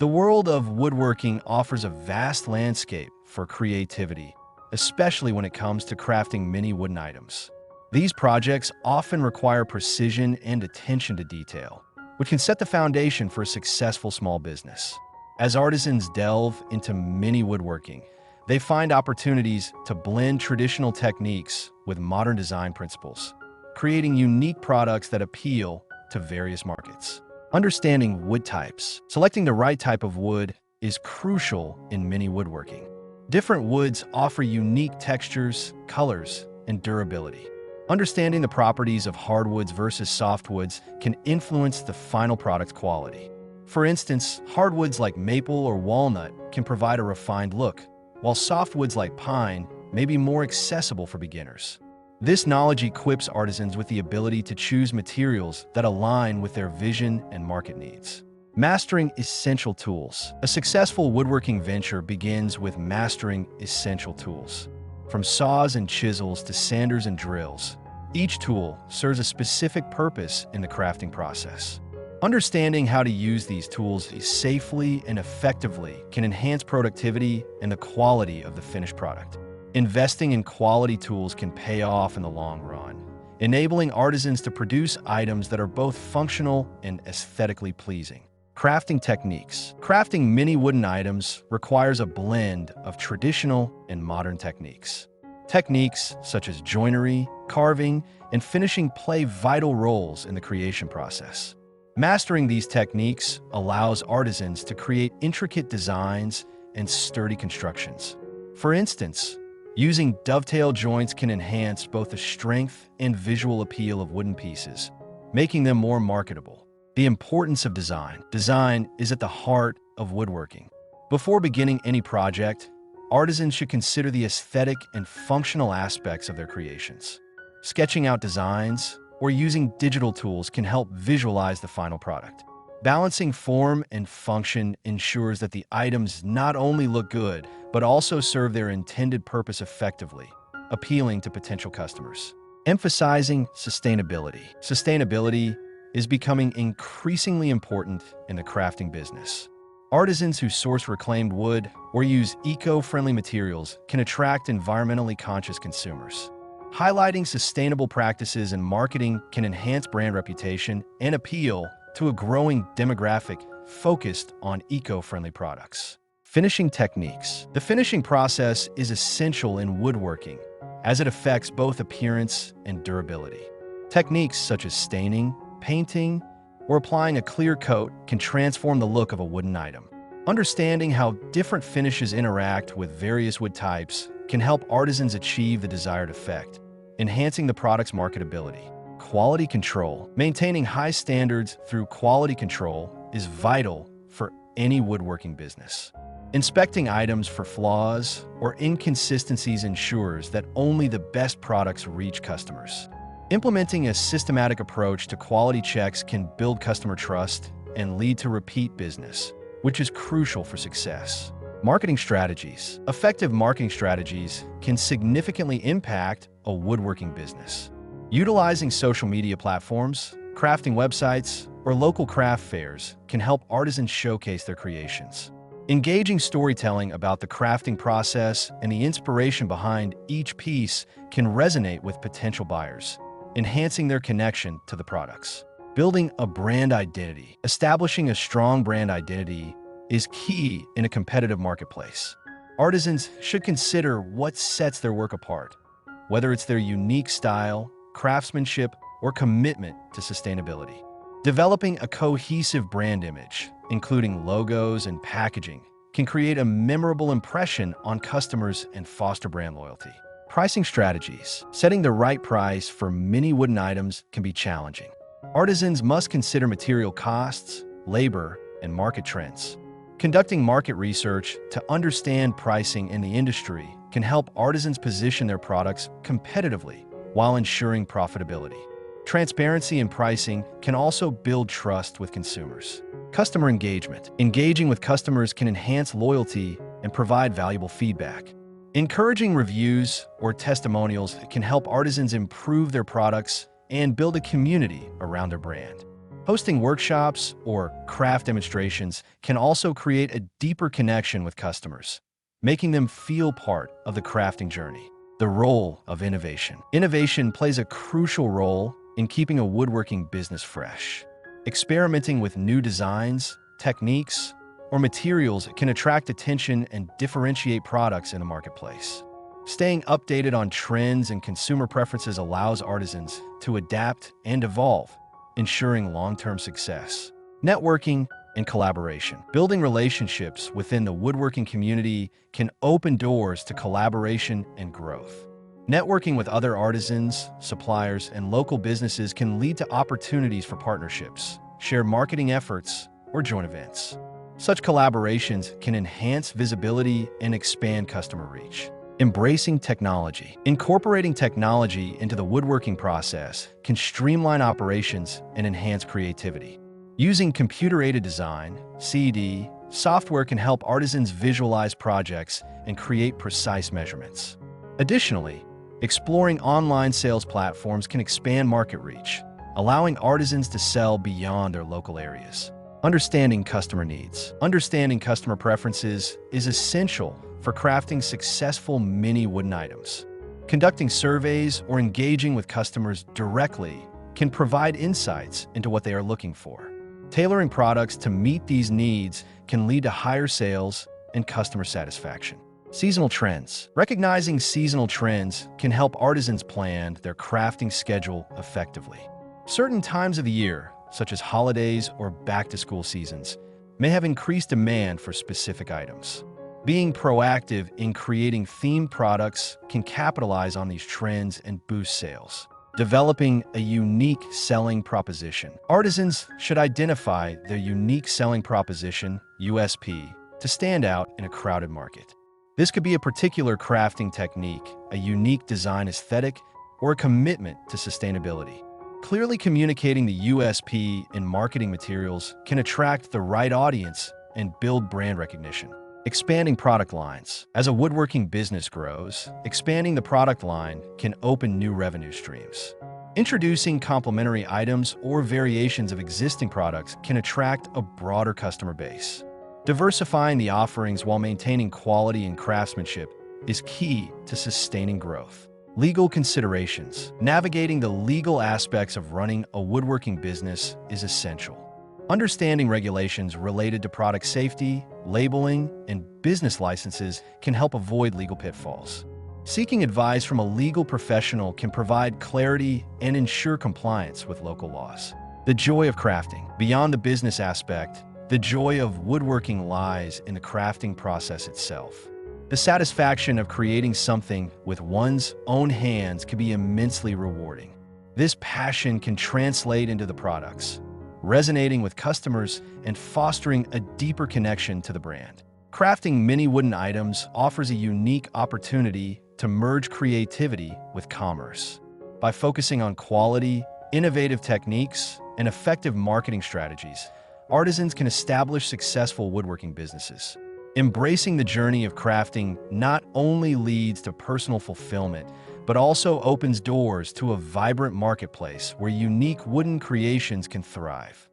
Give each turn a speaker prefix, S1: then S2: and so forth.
S1: The world of woodworking offers a vast landscape for creativity, especially when it comes to crafting many wooden items. These projects often require precision and attention to detail, which can set the foundation for a successful small business. As artisans delve into mini woodworking, they find opportunities to blend traditional techniques with modern design principles, creating unique products that appeal to various markets. Understanding wood types. Selecting the right type of wood is crucial in mini woodworking. Different woods offer unique textures, colors, and durability. Understanding the properties of hardwoods versus softwoods can influence the final product quality. For instance, hardwoods like maple or walnut can provide a refined look, while softwoods like pine may be more accessible for beginners. This knowledge equips artisans with the ability to choose materials that align with their vision and market needs. Mastering essential tools. A successful woodworking venture begins with mastering essential tools. From saws and chisels to sanders and drills, each tool serves a specific purpose in the crafting process. Understanding how to use these tools safely and effectively can enhance productivity and the quality of the finished product. Investing in quality tools can pay off in the long run, enabling artisans to produce items that are both functional and aesthetically pleasing. Crafting techniques. Crafting many wooden items requires a blend of traditional and modern techniques. Techniques such as joinery, carving, and finishing play vital roles in the creation process. Mastering these techniques allows artisans to create intricate designs and sturdy constructions. For instance, using dovetail joints can enhance both the strength and visual appeal of wooden pieces, making them more marketable. The importance of design. Design is at the heart of woodworking. Before beginning any project, artisans should consider the aesthetic and functional aspects of their creations. Sketching out designs or using digital tools can help visualize the final product. Balancing form and function ensures that the items not only look good, but also serve their intended purpose effectively, appealing to potential customers. Emphasizing sustainability. Sustainability is becoming increasingly important in the crafting business. Artisans who source reclaimed wood or use eco-friendly materials can attract environmentally conscious consumers. Highlighting sustainable practices in marketing can enhance brand reputation and appeal to a growing demographic focused on eco-friendly products. Finishing techniques. The finishing process is essential in woodworking as it affects both appearance and durability. Techniques such as staining, painting, or applying a clear coat can transform the look of a wooden item. Understanding how different finishes interact with various wood types can help artisans achieve the desired effect, enhancing the product's marketability. Quality control. Maintaining high standards through quality control is vital for any woodworking business. Inspecting items for flaws or inconsistencies ensures that only the best products reach customers. Implementing a systematic approach to quality checks can build customer trust and lead to repeat business, which is crucial for success. Marketing strategies. Effective marketing strategies can significantly impact a woodworking business. Utilizing social media platforms, crafting websites, or local craft fairs can help artisans showcase their creations. Engaging storytelling about the crafting process and the inspiration behind each piece can resonate with potential buyers, enhancing their connection to the products. Building a brand identity. Establishing a strong brand identity is key in a competitive marketplace. Artisans should consider what sets their work apart, whether it's their unique style, craftsmanship, or commitment to sustainability. Developing a cohesive brand image, including logos and packaging, can create a memorable impression on customers and foster brand loyalty. Pricing strategies. Setting the right price for many wooden items can be challenging. Artisans must consider material costs, labor, and market trends. Conducting market research to understand pricing in the industry can help artisans position their products competitively while ensuring profitability. Transparency in pricing can also build trust with consumers. Customer engagement. Engaging with customers can enhance loyalty and provide valuable feedback. Encouraging reviews or testimonials can help artisans improve their products and build a community around their brand. Hosting workshops or craft demonstrations can also create a deeper connection with customers, making them feel part of the crafting journey. The role of innovation. Innovation plays a crucial role in keeping a woodworking business fresh. Experimenting with new designs, techniques, or materials can attract attention and differentiate products in the marketplace. Staying updated on trends and consumer preferences allows artisans to adapt and evolve, ensuring long-term success. Networking and collaboration. Building relationships within the woodworking community can open doors to collaboration and growth. Networking with other artisans, suppliers, and local businesses can lead to opportunities for partnerships, shared marketing efforts, or joint events. Such collaborations can enhance visibility and expand customer reach. Embracing technology. Incorporating technology into the woodworking process can streamline operations and enhance creativity. Using computer-aided design, CAD, software can help artisans visualize projects and create precise measurements. Additionally, exploring online sales platforms can expand market reach, allowing artisans to sell beyond their local areas. Understanding customer needs. Understanding customer preferences is essential for crafting successful mini wooden items. Conducting surveys or engaging with customers directly can provide insights into what they are looking for. Tailoring products to meet these needs can lead to higher sales and customer satisfaction. Seasonal trends. Recognizing seasonal trends can help artisans plan their crafting schedule effectively. Certain times of the year, such as holidays or back-to-school seasons, may have increased demand for specific items. Being proactive in creating themed products can capitalize on these trends and boost sales. Developing a unique selling proposition. Artisans should identify their unique selling proposition, USP, to stand out in a crowded market. This could be a particular crafting technique, a unique design aesthetic, or a commitment to sustainability. Clearly communicating the USP in marketing materials can attract the right audience and build brand recognition. Expanding product lines. As a woodworking business grows, expanding the product line can open new revenue streams. Introducing complementary items or variations of existing products can attract a broader customer base. Diversifying the offerings while maintaining quality and craftsmanship is key to sustaining growth. Legal considerations. Navigating the legal aspects of running a woodworking business is essential. Understanding regulations related to product safety, labeling, and business licenses can help avoid legal pitfalls. Seeking advice from a legal professional can provide clarity and ensure compliance with local laws. The joy of crafting. Beyond the business aspect, the joy of woodworking lies in the crafting process itself. The satisfaction of creating something with one's own hands can be immensely rewarding. This passion can translate into the products, resonating with customers and fostering a deeper connection to the brand. Crafting mini wooden items offers a unique opportunity to merge creativity with commerce. By focusing on quality, innovative techniques, and effective marketing strategies, artisans can establish successful woodworking businesses. Embracing the journey of crafting not only leads to personal fulfillment, but also opens doors to a vibrant marketplace where unique wooden creations can thrive.